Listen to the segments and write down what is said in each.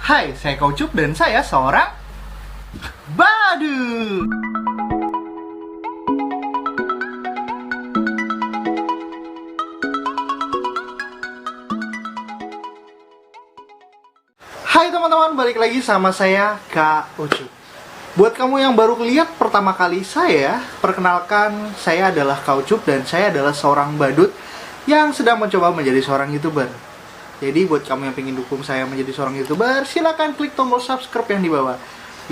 Hai, saya Kaucup dan saya seorang badut. Hai teman-teman, balik lagi sama saya Kak Ucup. Buat kamu yang baru lihat pertama kali saya, perkenalkan, saya adalah Kaucup dan saya adalah seorang badut yang sedang mencoba menjadi seorang YouTuber. Jadi buat kamu yang ingin dukung saya menjadi seorang YouTuber, silakan klik tombol subscribe yang di bawah.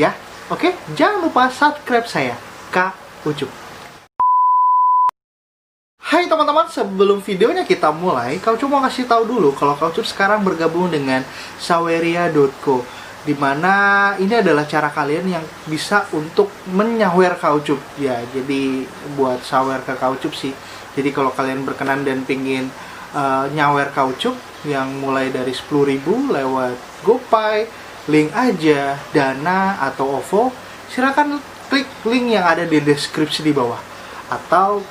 Ya, oke? Jangan lupa subscribe saya, Kak Ucup. Hai teman-teman, sebelum videonya kita mulai, Kaucup mau kasih tahu dulu kalau Kaucup sekarang bergabung dengan Saweria.co, dimana ini adalah cara kalian yang bisa untuk menyawer Kaucup. Ya, jadi buat sawer ke Kaucup sih. Jadi kalau kalian berkenan dan pingin nyawer Kaucup yang mulai dari 10.000 lewat GoPay, link aja, Dana, atau OVO, silakan klik link yang ada di deskripsi di bawah. Atau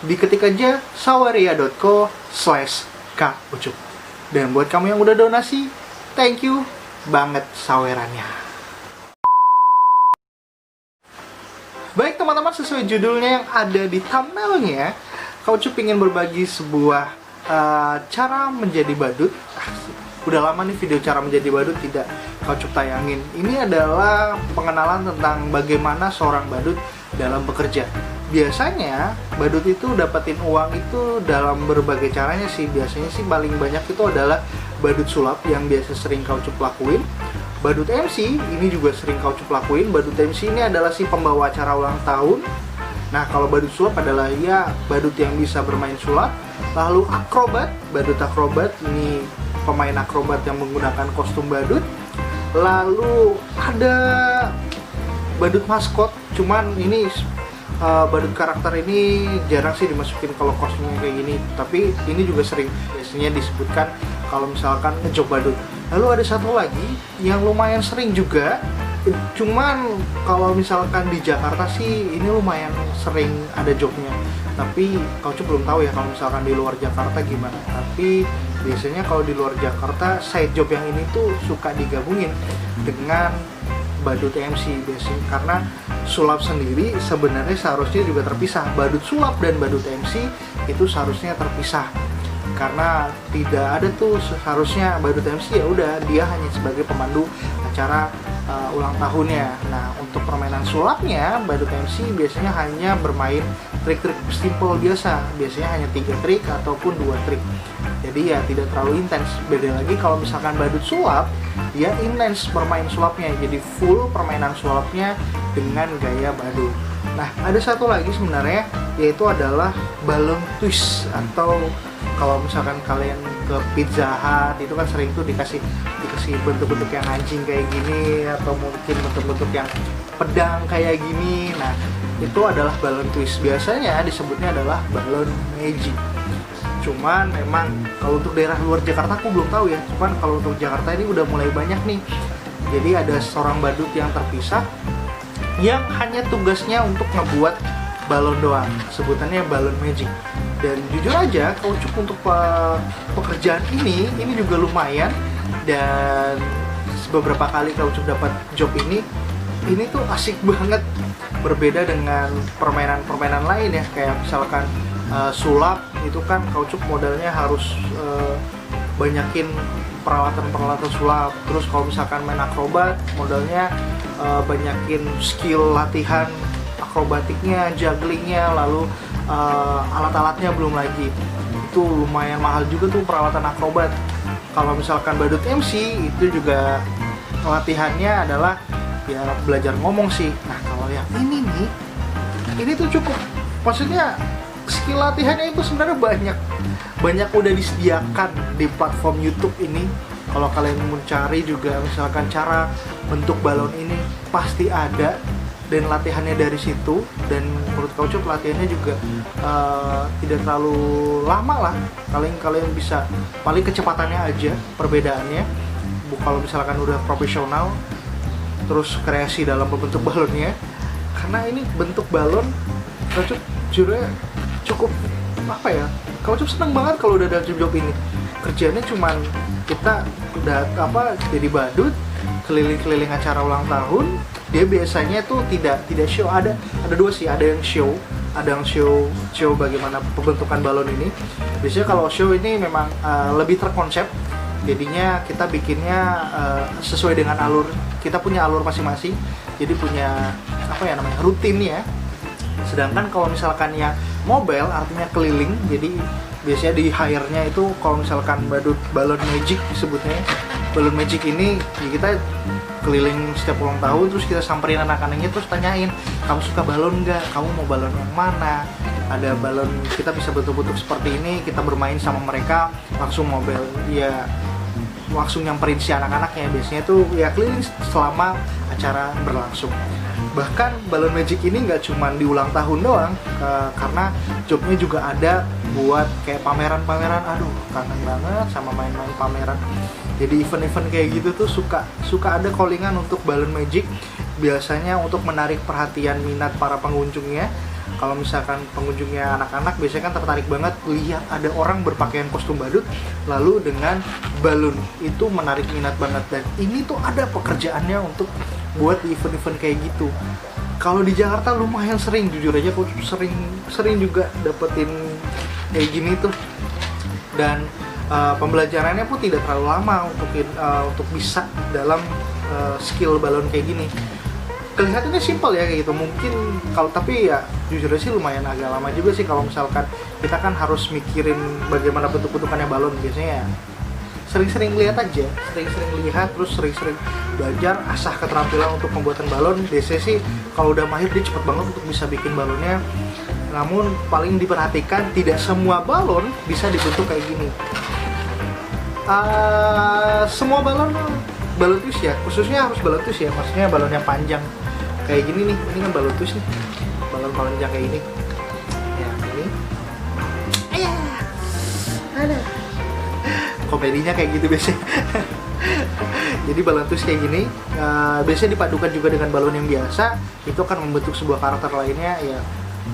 diketik aja saweria.co/kucup. Dan buat kamu yang udah donasi, thank you banget sawerannya. Baik teman-teman, sesuai judulnya yang ada di thumbnailnya, Kaucup ingin berbagi sebuah cara menjadi badut. Udah lama nih video cara menjadi badut tidak Kaucup tayangin. Ini adalah pengenalan tentang bagaimana seorang badut dalam bekerja. Biasanya badut itu dapetin uang itu dalam berbagai caranya sih. Biasanya sih paling banyak itu adalah badut sulap yang biasa sering Kaucup lakuin. Badut MC ini juga sering Kaucup lakuin. Badut MC ini adalah si pembawa acara ulang tahun. Nah, kalau badut sulap adalah ya badut yang bisa bermain sulap. Lalu akrobat, badut akrobat ini pemain akrobat yang menggunakan kostum badut. Lalu ada badut maskot, cuman ini badut karakter ini jarang sih dimasukin kalau kostumnya kayak gini, tapi ini juga sering biasanya disebutkan kalau misalkan ngejob badut. Lalu ada satu lagi yang lumayan sering juga, cuman kalau misalkan di Jakarta sih ini lumayan sering ada jobnya, tapi Kaucup belum tahu ya kalau misalkan di luar Jakarta gimana. Tapi biasanya kalau di luar Jakarta side job yang ini tuh suka digabungin dengan badut MC biasanya, karena sulap sendiri sebenarnya seharusnya juga terpisah. Badut sulap dan badut MC itu seharusnya terpisah, karena tidak ada tuh seharusnya badut MC ya udah dia hanya sebagai pemandu acara ulang tahunnya. Nah, untuk permainan sulapnya badut MC biasanya hanya bermain trik-trik simple biasa, biasanya hanya 3 trik ataupun 2 trik. Jadi ya tidak terlalu intens. Beda lagi kalau misalkan badut sulap, dia intens bermain sulapnya, jadi full permainan sulapnya dengan gaya badut. Nah, ada satu lagi sebenarnya, yaitu adalah balon twist. Atau kalau misalkan kalian ke Pizza Hut itu kan sering tuh dikasih bentuk-bentuk yang anjing kayak gini, atau mungkin bentuk-bentuk yang pedang kayak gini. Nah, itu adalah balon twist. Biasanya disebutnya adalah balon magic. Cuman memang kalau untuk daerah luar Jakarta aku belum tahu ya. Cuman kalau untuk Jakarta ini udah mulai banyak nih. Jadi ada seorang badut yang terpisah yang hanya tugasnya untuk ngebuat balon doang. Sebutannya balon magic. Dan jujur aja, Kaucup untuk pekerjaan ini juga lumayan. Dan beberapa kali Kaucup dapat job ini tuh asik banget. Berbeda dengan permainan-permainan lain ya, kayak misalkan sulap itu kan Kaucup modalnya harus banyakin peralatan-peralatan sulap. Terus kalau misalkan main akrobat modalnya banyakin skill latihan akrobatiknya, jugglingnya, lalu alat-alatnya belum lagi. Itu lumayan mahal juga tuh peralatan akrobat. Kalau misalkan badut MC itu juga latihannya adalah ya belajar ngomong sih. Nah, kalau yang ini nih, ini tuh cukup, maksudnya skill latihannya itu sebenarnya banyak udah disediakan di platform YouTube ini. Kalau kalian mau cari juga misalkan cara bentuk balon ini pasti ada, dan latihannya dari situ. Dan menurut Kaucup latihannya juga tidak terlalu lama lah. Kalian bisa, paling kecepatannya aja perbedaannya. Kalau misalkan udah profesional, terus kreasi dalam membentuk balonnya, karena ini bentuk balon Kaucup jujurnya cukup apa ya, Kaucup seneng banget kalau udah ada job ini. Kerjanya cuman kita udah jadi badut, keliling-keliling acara ulang tahun, dia biasanya tuh tidak show. Ada dua sih, ada yang show bagaimana pembentukan balon ini. Biasanya kalau show ini memang lebih terkonsep, jadinya kita bikinnya sesuai dengan alur. Kita punya alur masing-masing, jadi punya rutin ya. Sedangkan kalau misalkan yang mobile artinya keliling, jadi biasanya di hire-nya itu kalau misalkan badut balon magic disebutnya. Balon magic ini ya kita keliling setiap ulang tahun, terus kita samperin anak-anaknya, terus tanyain, kamu suka balon nggak? Kamu mau balon yang mana? Ada balon, kita bisa bentuk-bentuk seperti ini, kita bermain sama mereka, langsung mobile ya, langsung nyamperin si anak-anaknya. Biasanya tuh ya keliling selama acara berlangsung. Bahkan balon magic ini nggak cuma di ulang tahun doang, karena jobnya juga ada buat kayak pameran-pameran. Aduh, kangen banget sama main-main pameran. Jadi event-event kayak gitu tuh suka ada callingan untuk balon magic, biasanya untuk menarik perhatian minat para pengunjungnya. Kalau misalkan pengunjungnya anak-anak, biasanya kan tertarik banget lihat ada orang berpakaian kostum badut lalu dengan balon, itu menarik minat banget. Dan ini tuh ada pekerjaannya untuk buat event-event kayak gitu. Kalau di Jakarta lumayan sering, jujur aja aku sering juga dapetin kayak gini tuh. Dan pembelajarannya pun tidak terlalu lama untuk bisa dalam skill balon kayak gini. Kelihatannya simpel ya kayak gitu, mungkin kalau, tapi ya jujur aja sih lumayan agak lama juga sih kalau misalkan kita kan harus mikirin bagaimana bentuk-bentukannya balon. Biasanya ya sering-sering lihat aja, terus sering-sering belajar, asah keterampilan untuk pembuatan balon. Biasanya sih kalau udah mahir dia cepet banget untuk bisa bikin balonnya. Namun paling diperhatikan, tidak semua balon bisa dibentuk kayak gini. Semua balon twist ya, khususnya harus balon twist ya, maksudnya balon yang panjang kayak gini nih. Ini kan balon twist nih, balon panjang kayak ini ya, ini ada komedinya kayak gitu biasanya. Jadi balon twist kayak gini biasanya dipadukan juga dengan balon yang biasa, itu akan membentuk sebuah karakter lainnya ya.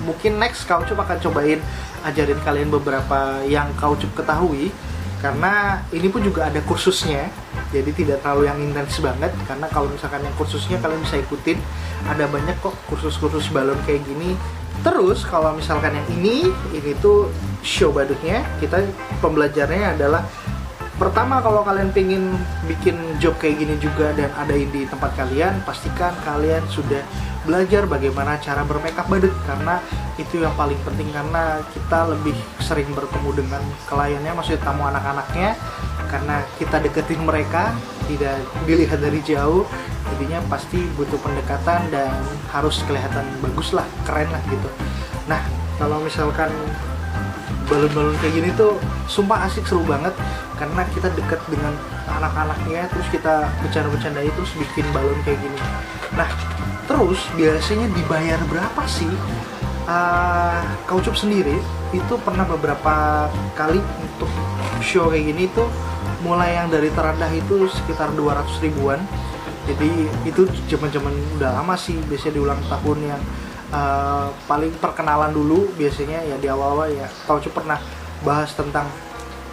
Mungkin next Kaucup akan cobain ajarin kalian beberapa yang Kaucup ketahui, karena ini pun juga ada kursusnya, jadi tidak terlalu yang intens banget. Karena kalau misalkan yang kursusnya kalian bisa ikutin, ada banyak kok kursus-kursus balon kayak gini. Terus kalau misalkan yang ini tuh show badutnya, kita pembelajarannya adalah, pertama kalau kalian pengen bikin job kayak gini juga dan adain di tempat kalian, pastikan kalian sudah belajar bagaimana cara bermakeup badut, karena itu yang paling penting. Karena kita lebih sering bertemu dengan kliennya, maksudnya tamu anak-anaknya, karena kita deketin mereka, tidak dilihat dari jauh, jadinya pasti butuh pendekatan dan harus kelihatan bagus lah, keren lah gitu. Nah, kalau misalkan balon-balon kayak gini tuh sumpah asik, seru banget, karena kita dekat dengan anak-anaknya, terus kita bercanda-bercandai, terus bikin balon kayak gini. Nah, terus biasanya dibayar berapa sih? Kaucup sendiri itu pernah beberapa kali untuk show kayak gini tuh, mulai yang dari terendah itu sekitar 200 ribuan. Jadi itu zaman-zaman udah lama sih, biasanya di ulang tahun yang paling perkenalan dulu. Biasanya ya di awal-awal ya Kaucup pernah bahas tentang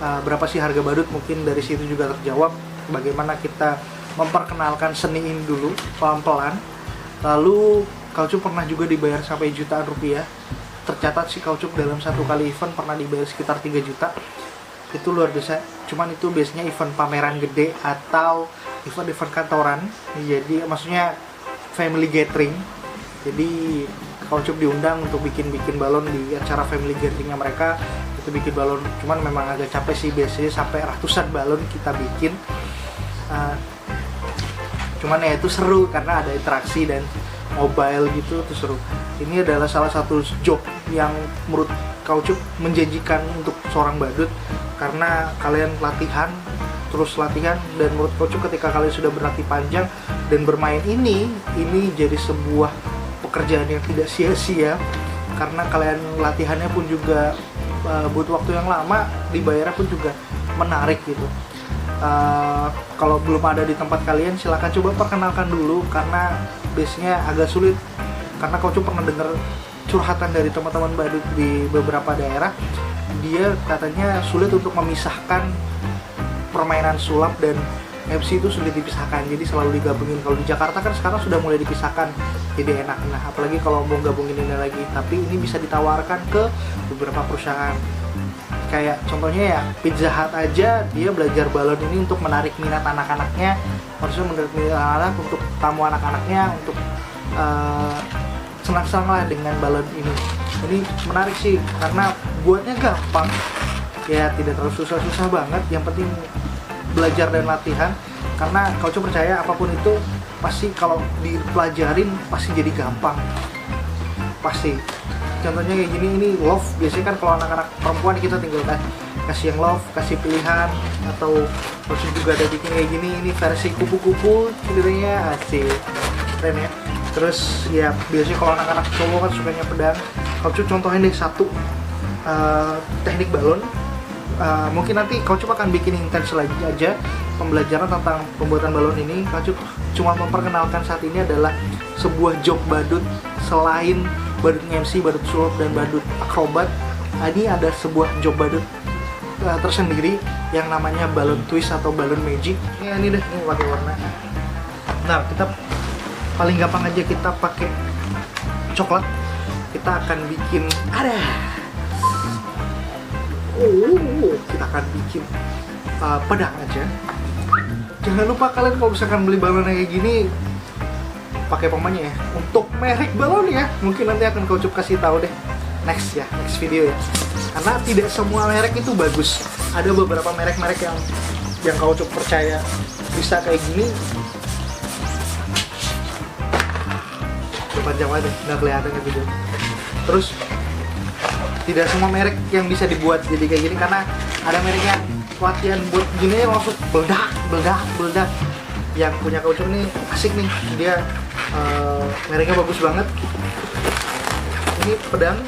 berapa sih harga badut. Mungkin dari situ juga terjawab bagaimana kita memperkenalkan seni ini dulu pelan-pelan. Lalu Kaucup pernah juga dibayar sampai jutaan rupiah. Tercatat sih Kaucup dalam satu kali event pernah dibayar sekitar 3 juta. Itu luar biasa. Cuman itu biasanya event pameran gede atau event-event kantoran. Jadi maksudnya family gathering. Jadi Kaucup diundang untuk bikin balon di acara family gatheringnya mereka. Itu bikin balon, cuman memang agak capek sih, biasanya sampai ratusan balon kita bikin. Cuman ya itu seru karena ada interaksi dan mobile gitu, itu seru. Ini adalah salah satu job yang menurut Kaucup menjanjikan untuk seorang badut, karena kalian terus latihan, dan menurut Kaucup ketika kalian sudah berlatih panjang dan bermain ini jadi sebuah pekerjaan yang tidak sia-sia, karena kalian latihannya pun juga butuh waktu yang lama, dibayarnya pun juga menarik gitu. Kalau belum ada di tempat kalian, silahkan coba perkenalkan dulu, karena biasanya agak sulit. Karena Kaucup pernah dengar curhatan dari teman-teman badut di beberapa daerah, dia katanya sulit untuk memisahkan permainan sulap dan MC itu sulit dipisahkan, jadi selalu digabungin. Kalau di Jakarta kan sekarang sudah mulai dipisahkan, jadi enak. Nah, apalagi kalau mau gabungin ini lagi, tapi ini bisa ditawarkan ke beberapa perusahaan. Kayak contohnya ya Pizza Hut aja, dia belajar balon ini untuk menarik minat anak-anaknya, maksudnya menarik minat anak-anak, untuk tamu anak-anaknya, untuk senang-senang lah dengan balon ini. Ini menarik sih, karena buatnya gampang, ya tidak terlalu susah-susah banget. Yang penting belajar dan latihan, karena Kaucu percaya apapun itu pasti kalau dipelajarin pasti jadi gampang, pasti. Contohnya kayak gini, ini love, biasanya kan kalau anak-anak perempuan kita tinggal kasih yang love, kasih pilihan, atau Kaucu juga ada bikin kayak gini, ini versi kupu-kupu ceritanya, asik, keren ya. Terus ya biasanya kalau anak-anak cowok kan sukanya pedang, Kaucu contohin deh satu teknik balon. Mungkin nanti Kaucu akan bikin intens lagi aja pembelajaran tentang pembuatan balon ini. Kaucu cuma memperkenalkan saat ini adalah sebuah job badut selain badut MC, badut sulap, dan badut akrobat. Ini ada sebuah job badut tersendiri yang namanya balon twist atau balon magic. Ini deh, ini pakai warna. Nah, kita paling gampang aja, kita pakai coklat. Kita akan bikin kita akan bikin pedang aja. Jangan lupa kalian kalau misalkan beli balon kayak gini pakai pomanya ya. Untuk merek balon ya, mungkin nanti akan Kaucu kasih tahu deh next video ya. Karena tidak semua merek itu bagus. Ada beberapa merek-merek yang Kaucu percaya bisa kayak gini. Panjang aja, nggak kelihatan ya video. Terus tidak semua merek yang bisa dibuat jadi kayak gini, karena ada merek yang latihan buat gini langsung beledak. Yang punya Kaucu nih asik nih, dia mereknya bagus banget. Ini pedang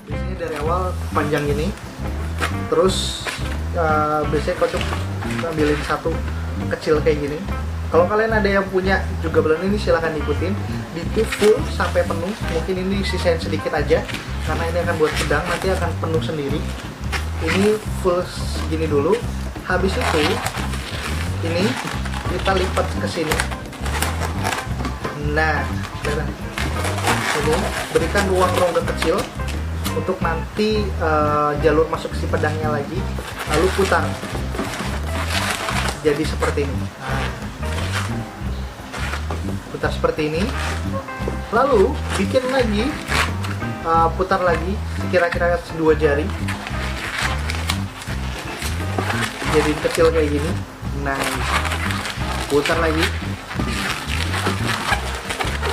biasanya dari awal panjang gini, terus biasanya Kaucu ambilin satu kecil kayak gini. Kalau kalian ada yang punya juga balon ini, silahkan ikutin, di full sampai penuh. Mungkin ini sisain sedikit aja, karena ini akan buat pedang, nanti akan penuh sendiri. Ini full segini dulu. Habis itu ini kita lipat ke sini. Nah, ini berikan ruang-ruang kecil untuk nanti jalur masuk si pedangnya lagi, lalu putar jadi seperti ini. Putar seperti ini, lalu bikin lagi, putar lagi kira-kira 2 jari, jadi kecil kayak gini. Nah, putar lagi.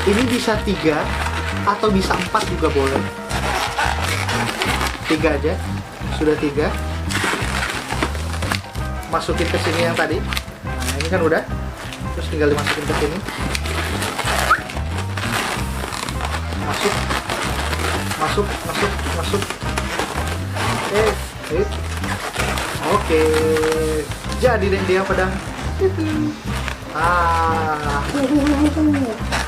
Ini bisa 3 atau bisa 4 juga boleh. 3 aja, sudah 3. Masukin ke sini yang tadi. Nah, ini kan udah. Terus tinggal dimasukin ke sini. Masuk. Oke. Jadi deh dia pedang.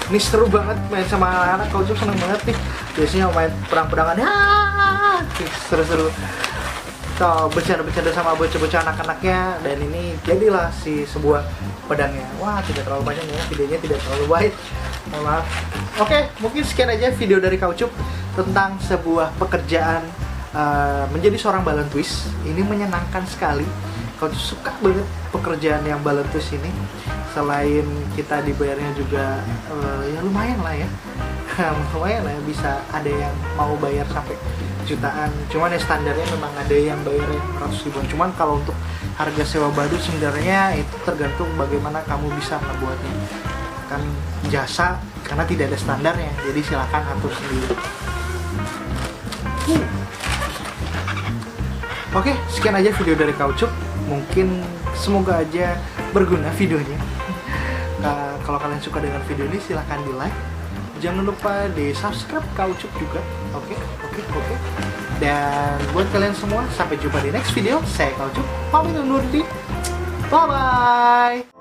Ini seru banget main sama anak-anak. Kaucu seneng banget nih. Biasanya main perang-perangan. Seru-seru. Bercanda-bercanda sama bocah-bocah anak-anaknya, dan ini jadilah si sebuah pedangnya. Wah, tidak terlalu banyak ya, videonya tidak terlalu wide. Maaf. Oke, mungkin sekian aja video dari Kaucu tentang sebuah pekerjaan menjadi seorang balon twist. Ini menyenangkan sekali. Kaucu suka banget pekerjaan yang balon twist ini. Selain kita dibayarnya juga ya lumayan lah ya. Lumayan lah ya, bisa ada yang mau bayar sampai jutaan. Cuman ya standarnya memang ada yang bayarnya ratus ribuan. Cuman kalau untuk harga sewa badut sebenarnya itu tergantung bagaimana kamu bisa membuatnya. Kan jasa, karena tidak ada standarnya, jadi silakan atur sendiri. Oke, sekian aja video dari Kaucu. Mungkin semoga aja berguna videonya. Kalau kalian suka dengan video ini, silahkan di like. Jangan lupa di subscribe Kaucu juga. Oke. Dan buat kalian semua, sampai jumpa di next video. Saya Kaucu, pamit undur diri. Bye bye.